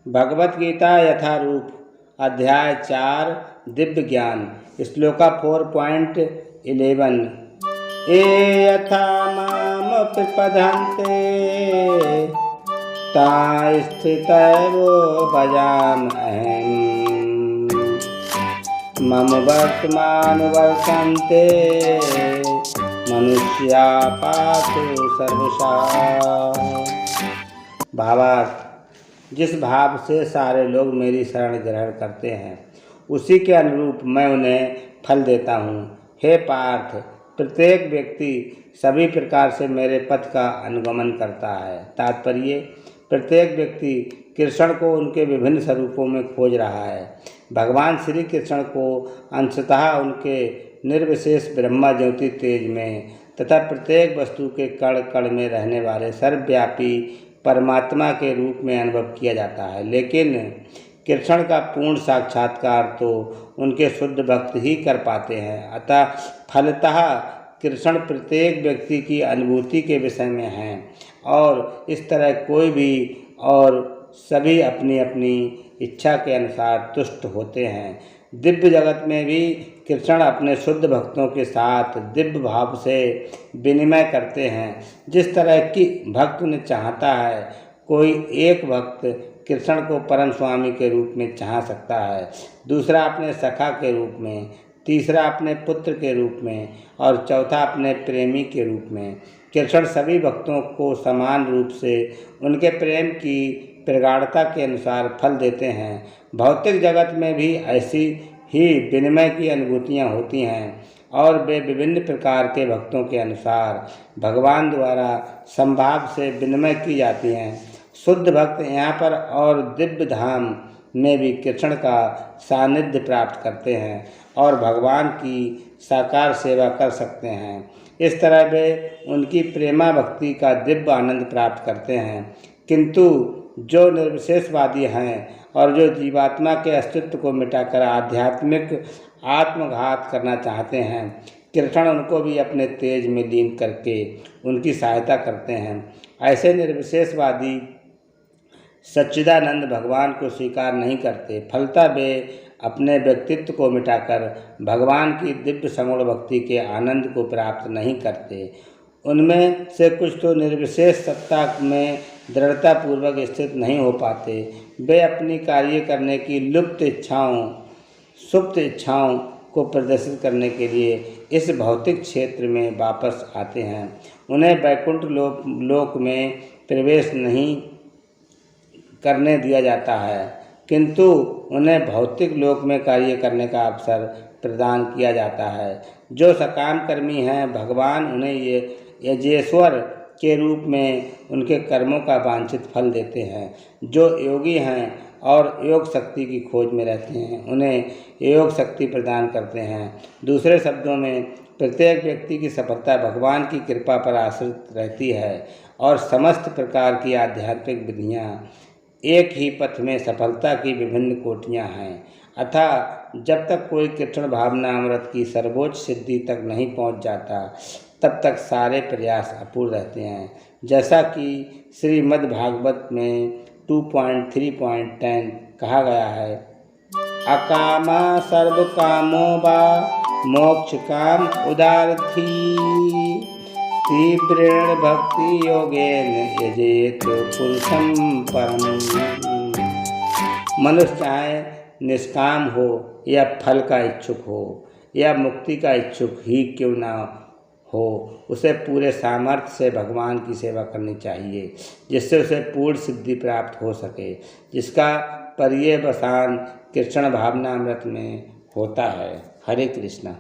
भगवत गीता यथारूप अध्याय 4 दिव्य ज्ञान श्लोका 4.11 ये यथा मामुपपद्यन्ते ता स्थितयो भजाम्यहम् मम वर्तमानुवर्तन्ते मनुष्या पार्थो सर्वशः। भावार्थ, जिस भाव से सारे लोग मेरी शरण ग्रहण करते हैं उसी के अनुरूप मैं उन्हें फल देता हूँ। हे पार्थ, प्रत्येक व्यक्ति सभी प्रकार से मेरे पथ का अनुगमन करता है। तात्पर्य, प्रत्येक व्यक्ति कृष्ण को उनके विभिन्न स्वरूपों में खोज रहा है। भगवान श्री कृष्ण को अंशतः उनके निर्विशेष ब्रह्मा ज्योति तेज में तथा प्रत्येक वस्तु के कण कण में रहने वाले सर्वव्यापी परमात्मा के रूप में अनुभव किया जाता है, लेकिन कृष्ण का पूर्ण साक्षात्कार तो उनके शुद्ध भक्त ही कर पाते हैं। अतः फलतः कृष्ण प्रत्येक व्यक्ति की अनुभूति के विषय में हैं और इस तरह कोई भी और सभी अपनी अपनी इच्छा के अनुसार तुष्ट होते हैं। दिव्य जगत में भी कृष्ण अपने शुद्ध भक्तों के साथ दिव्य भाव से विनिमय करते हैं। जिस तरह कि भक्त उन्हें चाहता है, कोई एक भक्त कृष्ण को परम स्वामी के रूप में चाह सकता है, दूसरा अपने सखा के रूप में, तीसरा अपने पुत्र के रूप में और चौथा अपने प्रेमी के रूप में। कृष्ण सभी भक्तों को समान रूप से उनके प्रेम की प्रगाढ़ता के अनुसार फल देते हैं। भौतिक जगत में भी ऐसी ही विनिमय की अनुभूतियाँ होती हैं और वे विभिन्न प्रकार के भक्तों के अनुसार भगवान द्वारा संभाव से विनिमय की जाती हैं। शुद्ध भक्त यहाँ पर और दिव्य धाम में भी कृष्ण का सानिध्य प्राप्त करते हैं और भगवान की साकार सेवा कर सकते हैं। इस तरह वे उनकी प्रेमा भक्ति का दिव्य आनंद प्राप्त करते हैं। किंतु जो निर्विशेषवादी हैं और जो जीवात्मा के अस्तित्व को मिटाकर आध्यात्मिक आत्मघात करना चाहते हैं, कृष्ण उनको भी अपने तेज में लीन करके उनकी सहायता करते हैं। ऐसे निर्विशेषवादी सच्चिदानंद भगवान को स्वीकार नहीं करते, फलतः वे अपने व्यक्तित्व को मिटाकर भगवान की दिव्य सगुण भक्ति के आनंद को प्राप्त नहीं करते। उनमें से कुछ तो निर्विशेष सत्ता में दृढ़तापूर्वक स्थित नहीं हो पाते। वे अपनी कार्य करने की सुप्त इच्छाओं को प्रदर्शित करने के लिए इस भौतिक क्षेत्र में वापस आते हैं। उन्हें वैकुंठ लोक में प्रवेश नहीं करने दिया जाता है, किंतु उन्हें भौतिक लोक में कार्य करने का अवसर प्रदान किया जाता है। जो सकाम कर्मी हैं, भगवान उन्हें ये यजेश्वर के रूप में उनके कर्मों का वांछित फल देते हैं। जो योगी हैं और योग शक्ति की खोज में रहते हैं, उन्हें योग शक्ति प्रदान करते हैं। दूसरे शब्दों में, प्रत्येक व्यक्ति की सफलता भगवान की कृपा पर आश्रित रहती है और समस्त प्रकार की आध्यात्मिक विधियाँ एक ही पथ में सफलता की विभिन्न कोटियाँ हैं। अतः जब तक कोई कृष्ण भावना अमृत की सर्वोच्च सिद्धि तक नहीं पहुँच जाता, तब तक सारे प्रयास अपूर्ण रहते हैं। जैसा कि श्रीमद् भागवत में 2.3.10 कहा गया है, अकामा सर्व कामो वा मोक्ष काम उदारथी तीव्रेण भक्ति योगेन यजेत पुरुषं परम। मनुष्य चाहे निष्काम हो या फल का इच्छुक हो या मुक्ति का इच्छुक ही क्यों ना हो, उसे पूरे सामर्थ्य से भगवान की सेवा करनी चाहिए, जिससे उसे पूर्ण सिद्धि प्राप्त हो सके, जिसका पर्यवसान कृष्ण भावनामृत में होता है। हरे कृष्णा।